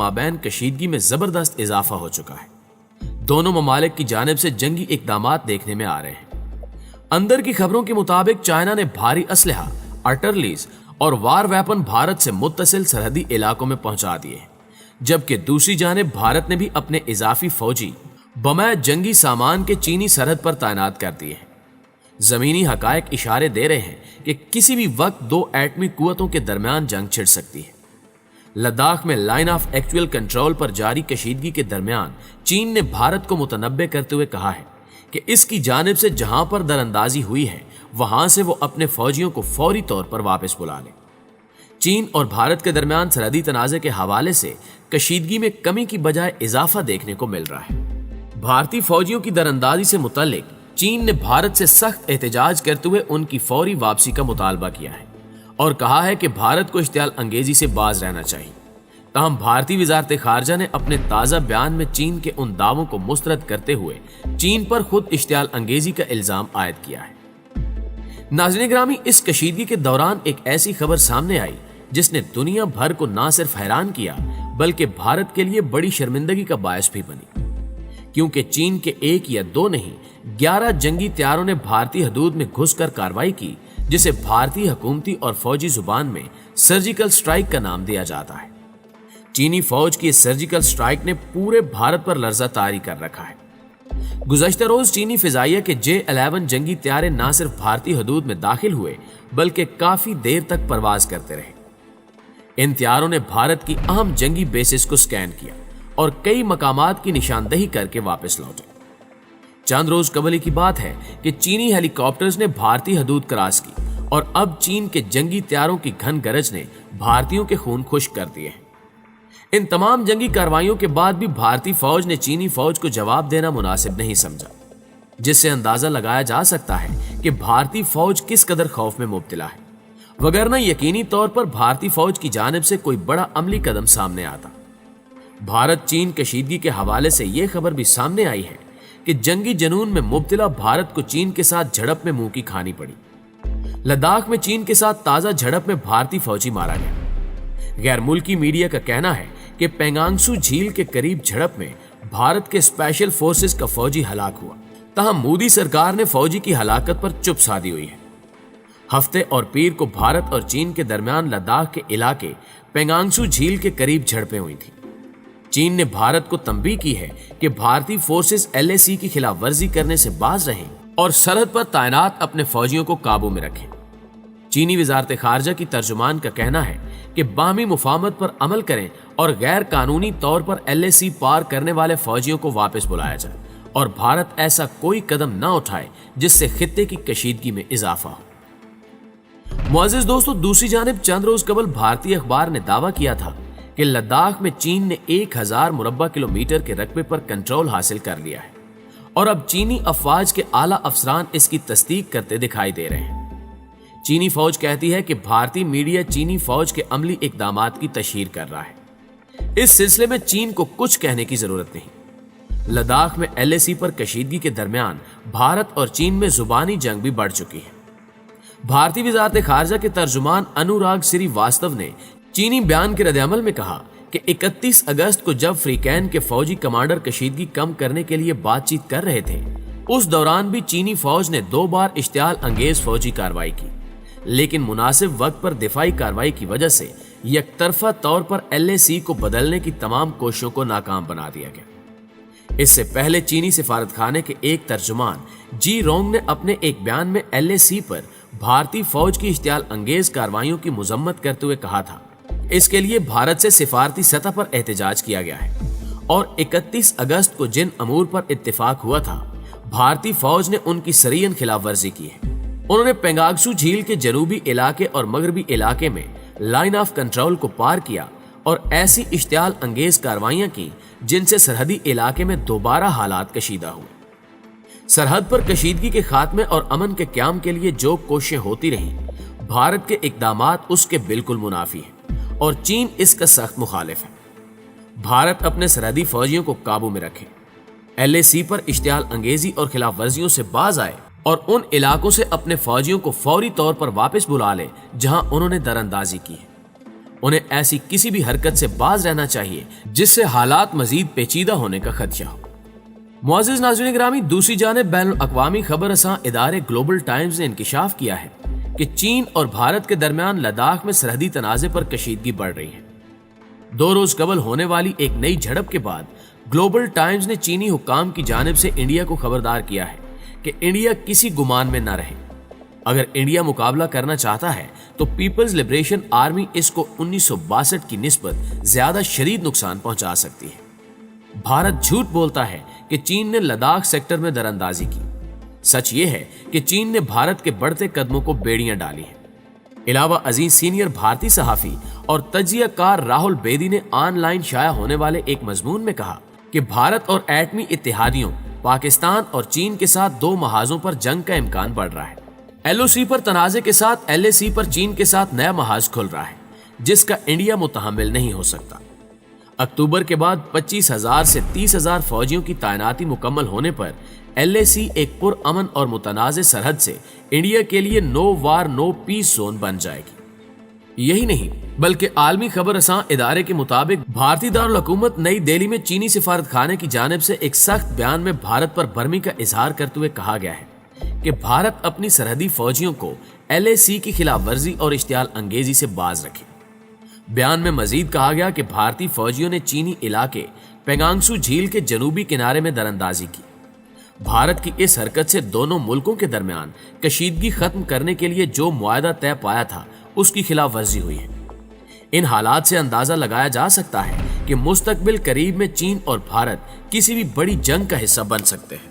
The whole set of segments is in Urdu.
مابین کشیدگی میں زبردست اضافہ ہو چکا ہے۔ دونوں ممالک کی جانب سے جنگی اقدامات دیکھنے میں آ رہے ہیں۔ اندر کی خبروں کے مطابق چائنا نے بھاری اسلحہ، آرٹلریز اور وار ویپن بھارت سے متصل سرحدی علاقوں میں پہنچا دیے ہیں، جبکہ دوسری جانب بھارت نے بھی اپنے اضافی فوجی بمِ جنگی سامان کے چینی سرحد پر تعینات کر دیے ہیں۔ زمینی حقائق اشارے دے رہے ہیں کہ کسی بھی وقت دو ایٹمی قوتوں کے درمیان جنگ چھڑ سکتی ہے۔ لداخ میں لائن آف ایکچوئل کنٹرول پر جاری کشیدگی کے درمیان چین نے بھارت کو متنبع کرتے ہوئے کہا ہے کہ اس کی جانب سے جہاں پر دراندازی ہوئی ہے وہاں سے وہ اپنے فوجیوں کو فوری طور پر واپس بلا لے۔ چین اور بھارت کے درمیان سرحدی تنازع کے حوالے سے کشیدگی میں کمی کی بجائے اضافہ دیکھنے کو مل رہا ہے۔ بھارتی فوجیوں کی دراندازی سے متعلق چین نے بھارت سے سخت احتجاج کرتے ہوئے ان کی فوری واپسی کا مطالبہ کیا ہے اور کہا ہے کہ بھارت کو اشتعال انگیزی سے باز رہنا چاہیے۔ تاہم بھارتی وزارت خارجہ نے اپنے تازہ بیان میں چین کے ان دعووں کو مسترد کرتے ہوئے چین پر خود اشتعال انگیزی کا الزام عائد کیا ہے۔ ناظرین گرامی، اس کشیدگی کے دوران ایک ایسی خبر سامنے آئی جس نے دنیا بھر کو نہ صرف حیران کیا بلکہ بھارت کے لیے بڑی شرمندگی کا باعث بھی بنی، کیونکہ چین کے 1 یا 2 نہیں 11 جنگی طیاروں نے بھارتی حدود میں گھس کر کارروائی کی، جسے بھارتی حکومتی اور فوجی زبان میں سرجیکل سٹرائک کا نام دیا جاتا ہے۔ چینی فوج کی اس سرجیکل سٹرائک نے پورے بھارت پر لرزہ طاری کر رکھا ہے۔ گزشتہ روز چینی فضائیہ کے J-11 جنگی طیارے نہ صرف بھارتی حدود میں داخل ہوئے بلکہ کافی دیر تک پرواز کرتے رہے۔ ان طیاروں نے بھارت کی اہم جنگی بیسز کو سکین کیا اور کئی مقامات کی نشاندہی کر کے واپس لوٹے۔ چند روز قبل کی بات ہے کہ چینی ہیلی کاپٹرز نے بھارتی حدود کراس کی اور اب چین کے جنگی طیاروں کی گھن گرج نے بھارتیوں کے خون خشک کر دیے ہیں۔ ان تمام جنگی کارروائیوں کے بعد بھی بھارتی فوج نے چینی فوج کو جواب دینا مناسب نہیں سمجھا، جس سے اندازہ لگایا جا سکتا ہے کہ بھارتی فوج کس قدر خوف میں مبتلا ہے، وگرنہ یقینی طور پر بھارتی فوج کی جانب سے کوئی بڑا عملی قدم سامنے آتا۔ بھارت چین کشیدگی کے حوالے سے یہ خبر بھی سامنے آئی ہے کہ جنگی جنون میں مبتلا بھارت کو چین کے ساتھ جھڑپ میں منہ کی کھانی پڑی۔ لداخ میں چین کے ساتھ تازہ جھڑپ میں بھارتی فوجی مارا گیا۔ غیر ملکی میڈیا کا کہنا ہے کہ پینگانگسو جھیل کے قریب جھڑپ میں بھارت کے اسپیشل فورسز کا فوجی ہلاک ہوا، تاہم مودی سرکار نے فوجی کی ہلاکت پر چپ سادھی ہوئی ہے۔ ہفتے اور پیر کو بھارت اور چین کے درمیان لداخ کے علاقے پینگانگسو جھیل کے قریب جھڑپیں ہوئی تھیں۔ چین نے بھارت کو تنبیہ کی ہے کہ بھارتی فورسز LAC کی خلاف ورزی کرنے سے باز رہیں اور سرحد پر تعینات اپنے فوجیوں کو قابو میں رکھیں۔ چینی وزارت خارجہ کی ترجمان کا کہنا ہے کہ باہمی مفاہمت پر عمل کریں اور غیر قانونی طور پر LAC پار کرنے والے فوجیوں کو واپس بلایا جائے اور بھارت ایسا کوئی قدم نہ اٹھائے جس سے خطے کی کشیدگی میں اضافہ ہو۔ معزز دوستو، دوسری جانب چند روز قبل بھارتی اخبار نے دعویٰ کیا تھا کہ لداخ میں چین نے 1000 مربع کلومیٹر کے رقبے پر کنٹرول حاصل کر لیا ہے اور اب چینی افواج کے اعلیٰ افسران اس کی تصدیق کرتے دکھائی دے رہے ہیں۔ چینی فوج کہتی ہے کہ بھارتی میڈیا چینی فوج کے عملی اقدامات کی تشہیر کر رہا ہے۔ اس سلسلے میں چین کو کچھ کہنے کی ضرورت نہیں۔ لداخ میں LAC پر کشیدگی کے درمیان بھارت اور چین میں زبانی جنگ بھی بڑھ چکی ہے۔ بھارتی وزارت خارجہ کے ترجمان انوراگ سری واستو نے چینی بیان کے رد عمل میں کہا کہ 31 اگست کو جب فریقین کے فوجی کمانڈر کشیدگی کم کرنے کے لیے بات چیت کر رہے تھے، اس دوران بھی چینی فوج نے 2 بار اشتعال انگیز فوجی کارروائی کی، لیکن مناسب وقت پر دفاعی کارروائی کی وجہ سے یک طرفہ طور پر LAC کو بدلنے کی تمام کوششوں کو ناکام بنا دیا گیا۔ اس سے پہلے چینی سفارت خانے کے ایک ترجمان جی رونگ نے اپنے ایک بیان میں LAC پر بھارتی فوج کی اشتعال انگیز کارروائیوں کی مذمت کرتے ہوئے کہا تھا اس کے لیے بھارت سے سفارتی سطح پر احتجاج کیا گیا ہے اور 31 اگست کو جن امور پر اتفاق ہوا تھا بھارتی فوج نے ان کی سریعاً خلاف ورزی کی ہے۔ انہوں نے پینگانگسو جھیل کے جنوبی علاقے اور مغربی علاقے میں لائن آف کنٹرول کو پار کیا اور ایسی اشتعال انگیز کارروائیاں کی جن سے سرحدی علاقے میں دوبارہ حالات کشیدہ ہوئے۔ سرحد پر کشیدگی کے خاتمے اور امن کے قیام کے لیے جو کوششیں ہوتی رہیں، بھارت کے اقدامات اس کے بالکل منافی ہیں اور چین اس کا سخت مخالف ہے۔ بھارت اپنے سرحدی فوجیوں کو قابو میں رکھے، LAC پر اشتعال انگیزی اور خلاف ورزیوں سے باز آئے اور ان علاقوں سے اپنے فوجیوں کو فوری طور پر واپس بلا لے جہاں انہوں نے دراندازی کی ہے۔ انہیں ایسی کسی بھی حرکت سے باز رہنا چاہیے جس سے حالات مزید پیچیدہ ہونے کا خدشہ ہو۔ معزز ناظرین گرامی، دوسری جانب بین الاقوامی خبر رساں ادارے گلوبل ٹائمز نے انکشاف کیا ہے کہ چین اور بھارت کے درمیان لداخ میں سرحدی تنازع پر کشیدگی بڑھ رہی ہے۔ 2 روز قبل ہونے والی ایک نئی جھڑپ کے بعد گلوبل ٹائمز نے چینی حکام کی جانب سے انڈیا کو خبردار کیا ہے کہ انڈیا کسی گمان میں نہ رہے۔ اگر انڈیا مقابلہ کرنا چاہتا ہے تو پیپلز لبریشن آرمی اس کو 1962 کی نسبت زیادہ شدید نقصان پہنچا سکتی ہے۔ بھارت جھوٹ بولتا ہے کہ چین نے لداخ سیکٹر میں دراندازی کی۔ سچ یہ ہے کہ چین نے بھارت کے بڑھتے قدموں کو بیڑیاں ڈالی ہیں۔ علاوہ ازیں سینئر بھارتی صحافی اور تجزیہ کار راہل بیدی نے آن لائن شائع ہونے والے ایک مضمون میں کہا کہ بھارت اور ایٹمی اتحادیوں پاکستان اور چین کے ساتھ 2 محاذوں پر جنگ کا امکان بڑھ رہا ہے۔ LOC پر تنازع کے ساتھ LAC پر چین کے ساتھ نیا محاذ کھل رہا ہے جس کا انڈیا متحمل نہیں ہو سکتا۔ اکتوبر کے بعد 25,000 سے 30,000 فوجیوں کی تعیناتی مکمل ہونے پر LAC ایک پرامن اور متنازع سرحد سے انڈیا کے لیے نو وار نو پیس زون بن جائے گی۔ یہی نہیں بلکہ عالمی خبر رساں ادارے کے مطابق بھارتی دارالحکومت نئی دہلی میں چینی سفارت خانے کی جانب سے ایک سخت بیان میں بھارت پر برہمی کا اظہار کرتے ہوئے کہا گیا ہے کہ بھارت اپنی سرحدی فوجیوں کو LAC کی خلاف ورزی اور اشتعال انگیزی سے باز رکھے۔ بیان میں مزید کہا گیا کہ بھارتی فوجیوں نے چینی علاقے پینگانگسو جھیل کے جنوبی کنارے میں دراندازی کی۔ بھارت کی اس حرکت سے دونوں ملکوں کے درمیان کشیدگی ختم کرنے کے لیے جو معاہدہ طے پایا تھا اس کی خلاف ورزی ہوئی ہے۔ ان حالات سے اندازہ لگایا جا سکتا ہے کہ مستقبل قریب میں چین اور بھارت کسی بھی بڑی جنگ کا حصہ بن سکتے ہیں۔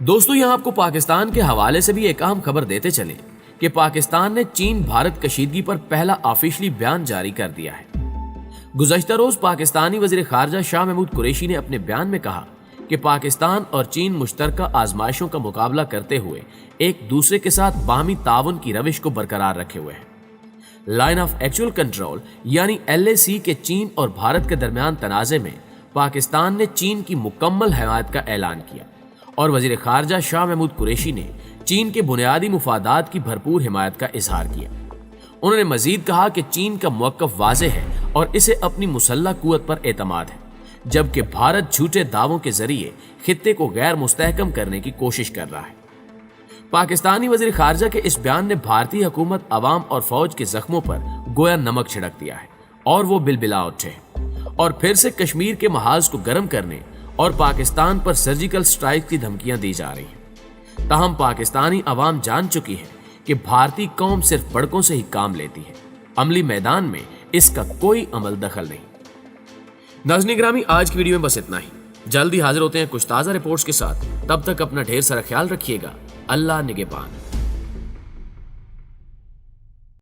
دوستو، یہاں آپ کو پاکستان کے حوالے سے بھی ایک اہم خبر دیتے چلیں کہ پاکستان نے چین بھارت کشیدگی پر پہلا آفیشلی بیان جاری کر دیا ہے۔ گزشتہ روز پاکستانی وزیر خارجہ شاہ محمود قریشی نے اپنے بیان میں کہا کہ پاکستان اور چین مشترکہ آزمائشوں کا مقابلہ کرتے ہوئے ایک دوسرے کے ساتھ باہمی تعاون کی روش کو برقرار رکھے ہوئے ہیں۔ لائن آف ایکچوئل کنٹرول یعنی LAC کے چین اور بھارت کے درمیان تنازع میں پاکستان نے چین کی مکمل حمایت کا اعلان کیا اور وزیر خارجہ شاہ محمود قریشی نے چین کے بنیادی مفادات کی بھرپور حمایت کا اظہار کیا۔ انہوں نے مزید کہا کہ چین کا موقف واضح ہے اور اسے اپنی مسلح قوت پر اعتماد ہے، جبکہ بھارت جھوٹے دعووں کے ذریعے خطے کو غیر مستحکم کرنے کی کوشش کر رہا ہے۔ پاکستانی وزیر خارجہ کے اس بیان نے بھارتی حکومت، عوام اور فوج کے زخموں پر گویا نمک چھڑک دیا ہے اور وہ بلبلا اٹھے اور پھر سے کشمیر کے محاذ کو گرم کرنے اور پاکستان پر سرجیکل سٹرائک کی دھمکیاں دی جا رہی ہیں۔ تاہم پاکستانی عوام جان چکی ہے کہ بھارتی قوم صرف بڑکوں سے ہی کام لیتی ہے، عملی میدان میں اس کا کوئی عمل دخل نہیں۔ ناظرین گرامی، آج کی ویڈیو میں بس اتنا ہی۔ جلدی حاضر ہوتے ہیں کچھ تازہ رپورٹس کے ساتھ، تب تک اپنا ڈھیر سارا خیال رکھیے گا۔ اللہ نگہبان۔